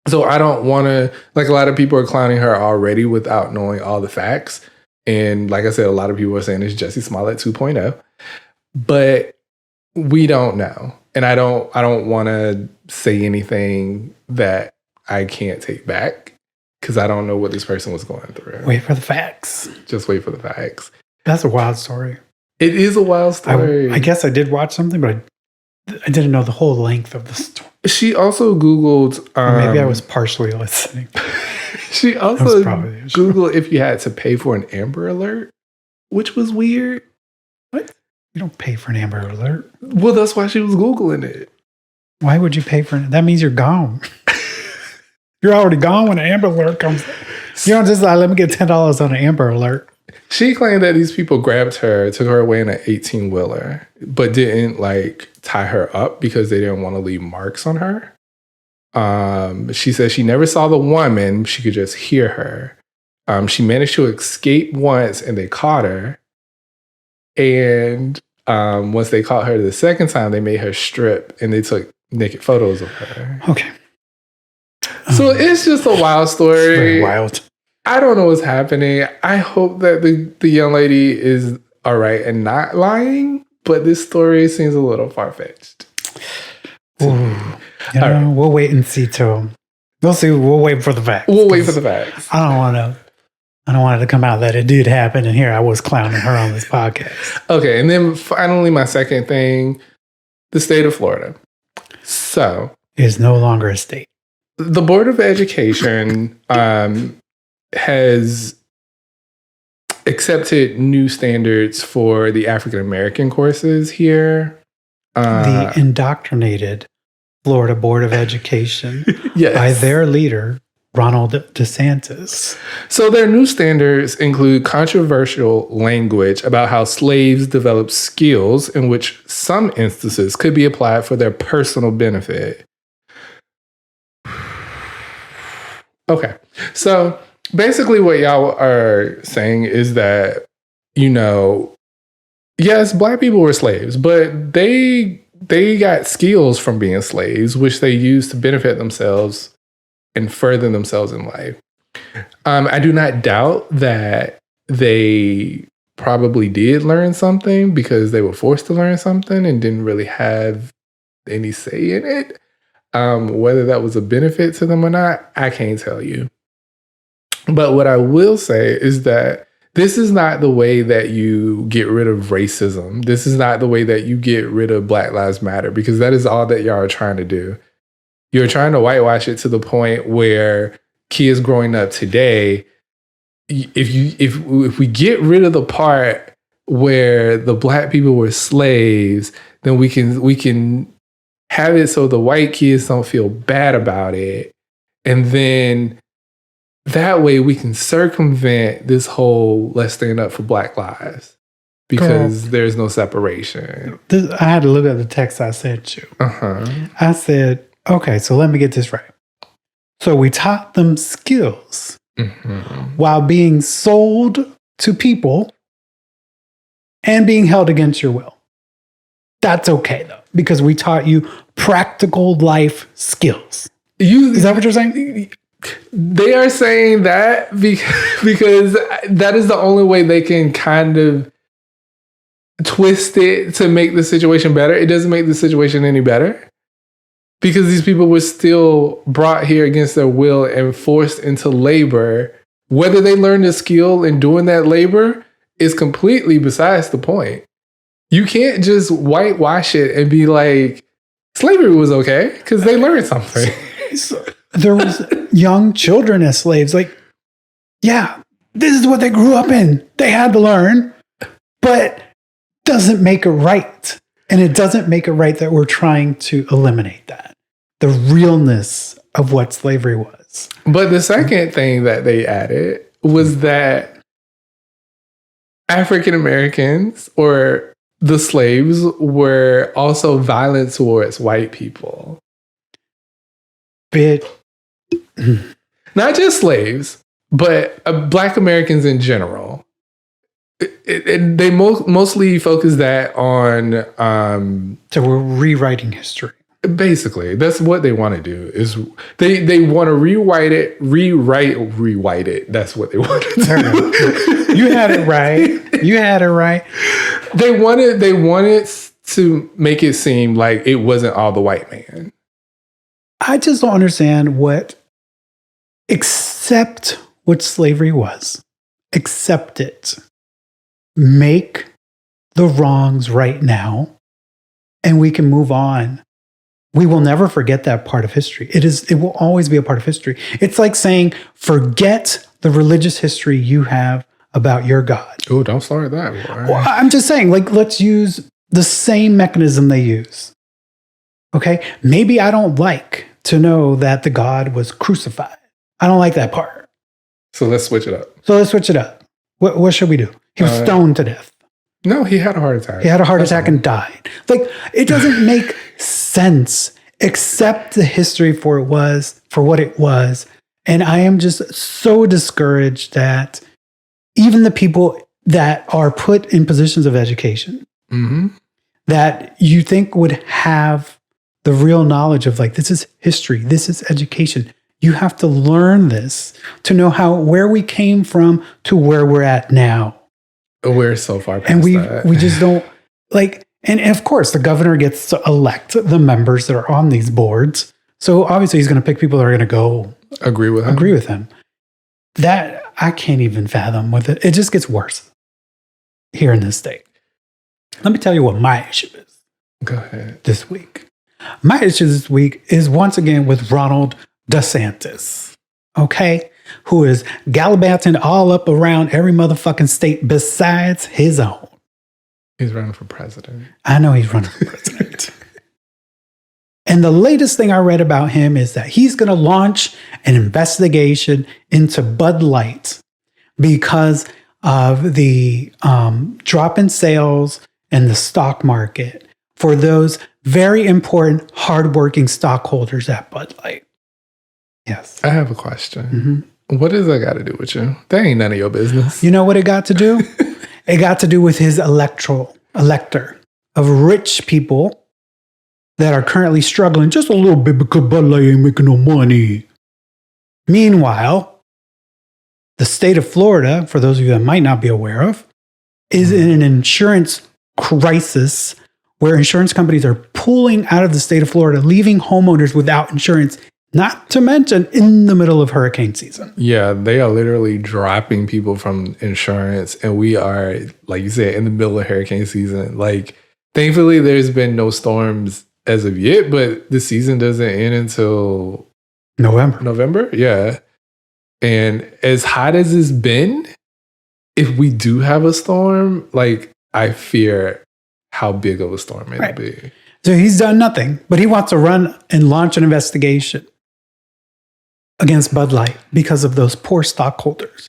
So I don't want to, like, a lot of people are clowning her already without knowing all the facts. And like I said, a lot of people are saying it's Jussie Smollett 2.0, but we don't know. And I don't want to say anything that I can't take back, because I don't know what this person was going through. Wait for the facts. Just wait for the facts. That's a wild story. It is a wild story. I guess I did watch something, but I didn't know the whole length of the story. She also Googled... Or maybe I was partially listening. She That also was probably the issue. Googled if you had to pay for an Amber Alert, which was weird. What? You don't pay for an Amber Alert. Well, that's why she was Googling it. Why would you pay for it? That means you're gone. You're already gone when an Amber Alert comes. You don't just let me get $10 on an Amber Alert. She claimed that these people grabbed her, took her away in an 18-wheeler, but didn't like tie her up because they didn't want to leave marks on her. She said she never saw the woman. She could just hear her. She managed to escape once, and they caught her. And once they caught her the second time, they made her strip, and they took naked photos of her. Okay. So it's just a wild It's story. very wild. I don't know what's happening. I hope that the young lady is all right and not lying, but this story seems a little far-fetched. Ooh. We'll wait and see till. We'll see. We'll wait for the facts. We'll wait for the facts. I don't want it to come out that it did happen, and here I was clowning her on this podcast. Okay, and then finally, my second thing, the state of Florida. So, It is no longer a state. the Board of Education has accepted new standards for the African American courses here. The indoctrinated Florida Board of Education Yes. by their leader, Ronald DeSantis. So their new standards include controversial language about how slaves developed skills in which some instances could be applied for their personal benefit. Okay. So basically what y'all are saying is that, yes, Black people were slaves, but they got skills from being slaves, which they used to benefit themselves and further themselves in life. I do not doubt that they probably did learn something because they were forced to learn something and didn't really have any say in it. Whether that was a benefit to them or not, I can't tell you. But what I will say is that this is not the way that you get rid of racism. This is not the way that you get rid of Black Lives Matter, because that is all that y'all are trying to do. You're trying to whitewash it to the point where kids growing up today, if we get rid of the part where the Black people were slaves, then we can have it so the white kids don't feel bad about it. And then that way we can circumvent this whole let's stand up for Black lives, because there's no separation. I had to look at the text I sent you. Uh-huh. I said, okay, so let me get this right. So we taught them skills while being sold to people and being held against your will. That's okay, though, because we taught you practical life skills. Is that what you're saying? They are saying that because that is the only way they can kind of twist it to make the situation better. It doesn't make the situation any better, because these people were still brought here against their will and forced into labor. Whether they learned a skill in doing that labor is completely besides the point. You can't just whitewash it and be like, slavery was okay because they learned something. There was young children as slaves. Like, yeah, this is what they grew up in. They had to learn, but doesn't make it right. And it doesn't make it right that we're trying to eliminate that. The realness of what slavery was. But the second thing that they added was that African Americans or the slaves were also violent towards white people. Not just slaves, but Black Americans in general. They mostly focus that on... So we're rewriting history. Basically, that's what they want to do. Is they want to rewrite it. That's what they want to do. You had it right. You had it right. They wanted to make it seem like it wasn't all the white man. I just don't understand accept what slavery was. Accept it. Make the wrongs right now, and we can move on. We will never forget that part of history. It will always be a part of history. It's like saying, forget the religious history you have about your God. Oh, don't start that. Well, I'm just saying, like, let's use the same mechanism they use. Okay? Maybe I don't like to know that the God was crucified. I don't like that part. So let's switch it up. What should we do? He was stoned to death. No, he had a heart attack. He had a heart attack and died. Like, it doesn't make sense. Accept the history for what it was. And I am just so discouraged that even the people that are put in positions of education that you think would have the real knowledge of, like, this is history, this is education. You have to learn this to know where we came from to where we're at now. We're so far past and that. we just don't like. And of course, the governor gets to elect the members that are on these boards. So obviously, he's going to pick people that are going to go agree with him. That I can't even fathom with it. It just gets worse here in this state. Let me tell you what my issue is. Go ahead. This week, my issue this week is once again with Ronald Desantis. Okay. Who is gallivanting all up around every motherfucking state besides his own. He's running for president. I know he's running for president. And the latest thing I read about him is that he's going to launch an investigation into Bud Light because of the drop in sales and the stock market for those very important, hardworking stockholders at Bud Light. Yes. I have a question. What does that got to do with you? That ain't none of your business. You know what it got to do? It got to do with his elector of rich people that are currently struggling just a little bit because Bud Light ain't making no money. Meanwhile, the state of Florida, for those of you that might not be aware of, is in an insurance crisis where insurance companies are pulling out of the state of Florida, leaving homeowners without insurance. Not to mention in the middle of hurricane season. Yeah, they are literally dropping people from insurance. And we are, like you said, in the middle of hurricane season. Like, thankfully, there's been no storms as of yet, but the season doesn't end until November? Yeah. And as hot as it's been, if we do have a storm, like, I fear how big of a storm it'll be. So he's done nothing, but he wants to run and launch an investigation against Bud Light because of those poor stockholders.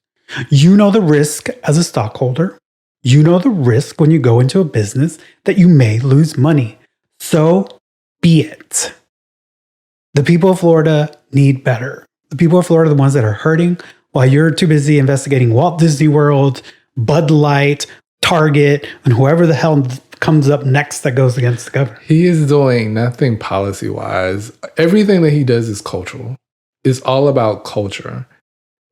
You know the risk as a stockholder. You know the risk when you go into a business that you may lose money. So be it. The people of Florida need better. The people of Florida are the ones that are hurting while you're too busy investigating Walt Disney World, Bud Light, Target, and whoever the hell comes up next that goes against the governor. He is doing nothing policy-wise. Everything that he does is cultural. It's all about culture.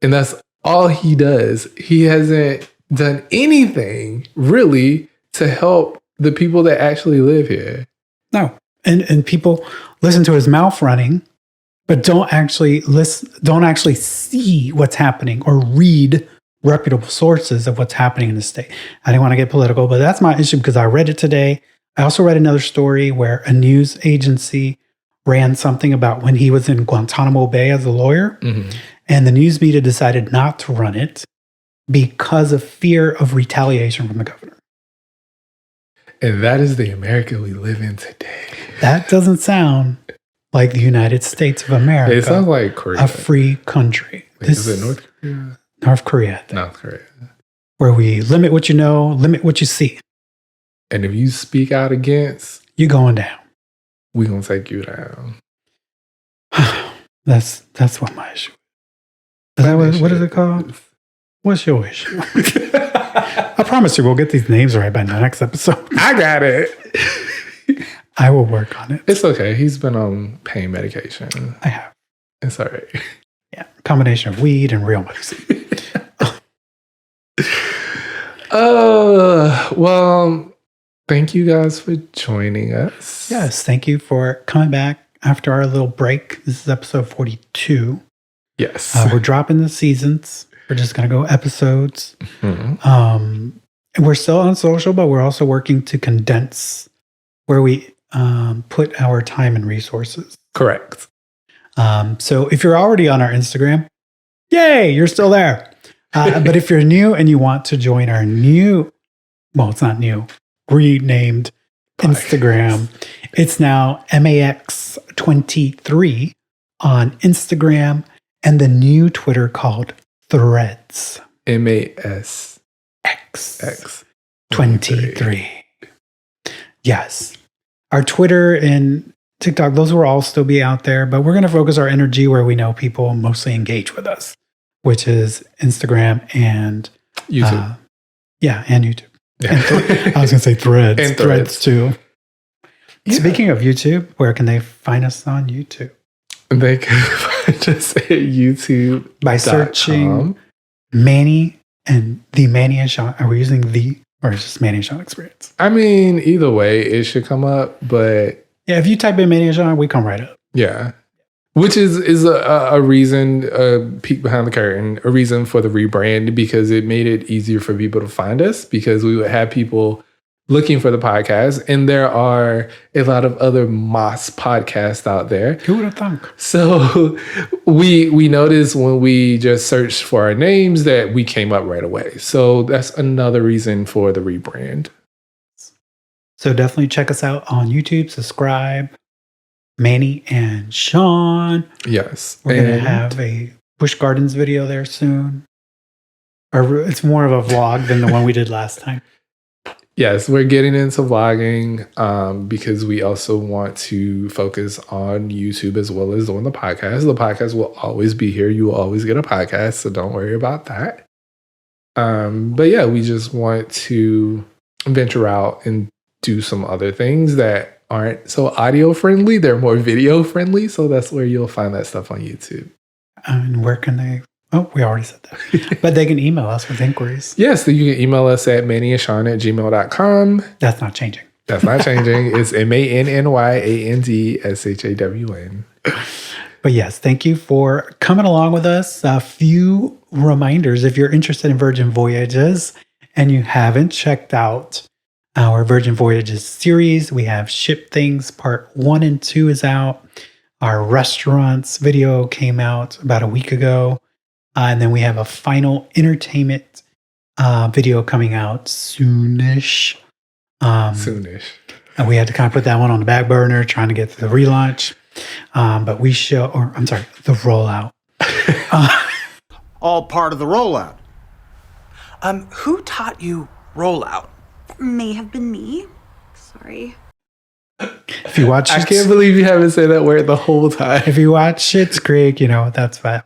And that's all he does. He hasn't done anything really to help the people that actually live here. No. And people listen to his mouth running, but don't actually see what's happening or read reputable sources of what's happening in the state. I didn't want to get political, but that's my issue because I read it today. I also read another story where a news agency ran something about when he was in Guantanamo Bay as a lawyer, and the news media decided not to run it because of fear of retaliation from the governor. And that is the America we live in today. That doesn't sound like the United States of America. It sounds like Korea. A free country. Is it North Korea? North Korea. I think. North Korea. Where we limit what you know, limit what you see. And if you speak out against, you're going down. We're going to take you down. That's what my issue is. What is it called? What's your issue? I promise you we'll get these names right by the next episode. I got it. I will work on it. It's okay. He's been on pain medication. I have. It's all right. Yeah. Combination of weed and real medicine. Well, thank you guys for joining us. Yes. Thank you for coming back after our little break. This is episode 42. Yes. We're dropping the seasons. We're just going to go episodes. We're still on social, but we're also working to condense where we put our time and resources. Correct. So if you're already on our Instagram, yay, you're still there. But if you're new and you want to join our new, well, it's not new, renamed Instagram, it's now MAX23 on Instagram and the new Twitter called Threads. MASX 23. Yes. Our Twitter and TikTok, those will all still be out there, but we're going to focus our energy where we know people mostly engage with us, which is Instagram and YouTube. And YouTube. And I was going to say Threads. And Threads too. Yeah. Speaking of YouTube, where can they find us on YouTube? They can find us at YouTube by searching Manny and the Manny and Sean. Are we using the, or is just Manny and Sean Experience? I mean, either way, it should come up, but yeah, if you type in Manny and Sean, we come right up. Yeah. Which is a reason, a peek behind the curtain, a reason for the rebrand, because it made it easier for people to find us, because we would have people looking for the podcast, and there are a lot of other Moss podcasts out there. Who would have thunk? So we noticed when we just searched for our names that we came up right away. So that's another reason for the rebrand. So definitely check us out on YouTube, subscribe. Manny and Sean. Yes. We're going to have a Busch Gardens video there soon. Or it's more of a vlog than the one we did last time. Yes, we're getting into vlogging because we also want to focus on YouTube as well as doing the podcast. The podcast will always be here. You will always get a podcast, so don't worry about that. But yeah, we just want to venture out and do some other things that aren't so audio friendly. They're more video friendly. So that's where you'll find that stuff on YouTube. And where can they? Oh, we already said that. But they can email us with inquiries. Yes, so you can email us at mannyandsean@gmail.com. That's not changing. That's not changing. It's MANNYANDSHAWN. But yes, thank you for coming along with us. A few reminders. If you're interested in Virgin Voyages and you haven't checked out our Virgin Voyages series, we have Ship Things Part 1 and 2 is out. Our restaurants video came out about a week ago. And then we have a final entertainment video coming out soonish. Soonish. And we had to kind of put that one on the back burner, trying to get to the relaunch. But the rollout. All part of the rollout. Who taught you Rollout? May have been me. Sorry. If you watch, I can't believe you haven't said that word the whole time. If you watch Schitt's Creek, you know that's fine.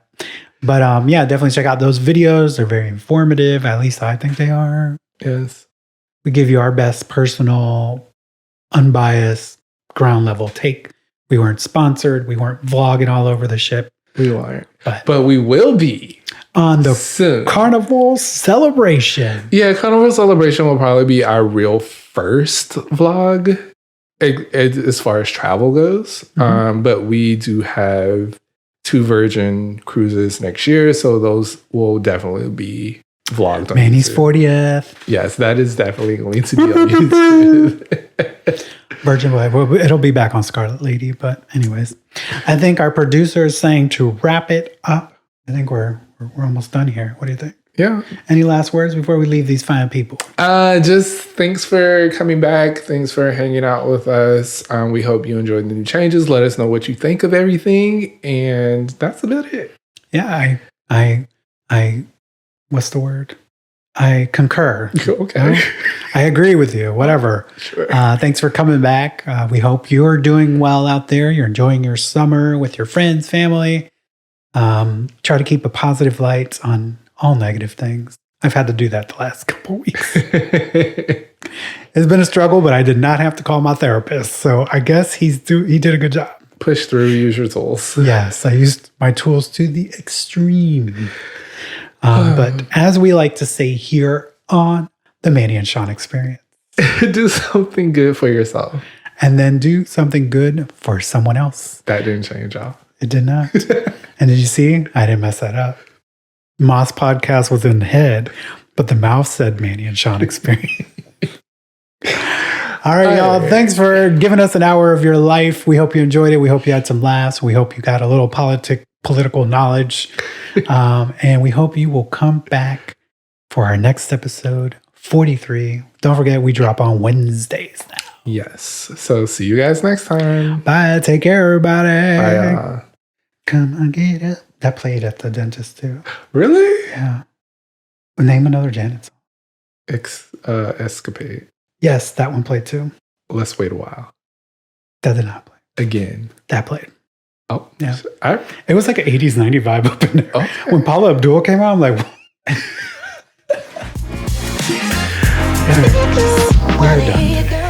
But yeah, definitely check out those videos. They're very informative. At least I think they are. Yes. We give you our best personal, unbiased, ground level take. We weren't sponsored. We weren't vlogging all over the ship. We weren't. But we will be. On the soon. Carnival celebration. Yeah, Carnival celebration will probably be our real first vlog as far as travel goes. Mm-hmm. But we do have 2 Virgin cruises next year, so those will definitely be vlogged on Manny's YouTube. 40th. Yes, that is definitely going to be on YouTube. Virgin Boy. Well, it'll be back on Scarlet Lady. But anyways, I think our producer is saying to wrap it up. I think we're almost done here. What do you think? Yeah. Any last words before we leave these fine people? Just thanks for coming back. Thanks for hanging out with us. We hope you enjoyed the new changes. Let us know what you think of everything. And that's about it. Yeah, I what's the word? I concur. Okay. I agree with you. Whatever. Sure. Thanks for coming back. We hope you're doing well out there. You're enjoying your summer with your friends, family. Try to keep a positive light on all negative things. I've had to do that the last couple weeks. It's been a struggle, but I did not have to call my therapist. So I guess he did a good job. Push through, use your tools. Yes, I used my tools to the extreme. But as we like to say here on the Manny and Sean Experience, Do something good for yourself. and then do something good for someone else. That didn't change, y'all. It did not. And did you see? I didn't mess that up. Moss Podcast was in the head, but the mouth said Manny and Sean Experience. All right, y'all. Thanks for giving us an hour of your life. We hope you enjoyed it. We hope you had some laughs. We hope you got a little political knowledge. And we hope you will come back for our next episode, 43. Don't forget, we drop on Wednesdays now. Yes. So see you guys next time. Bye. Take care, everybody. Bye. Come and get it. That played at the dentist, too. Really? Yeah. Name another Janet song. Escapade. Yes, that one played too. Let's wait a while. That did not play. Again. That played. Oh, Yeah. I, It was like an 80s, 90s vibe up in there. Okay. When Paula Abdul came out, I'm like, we're done.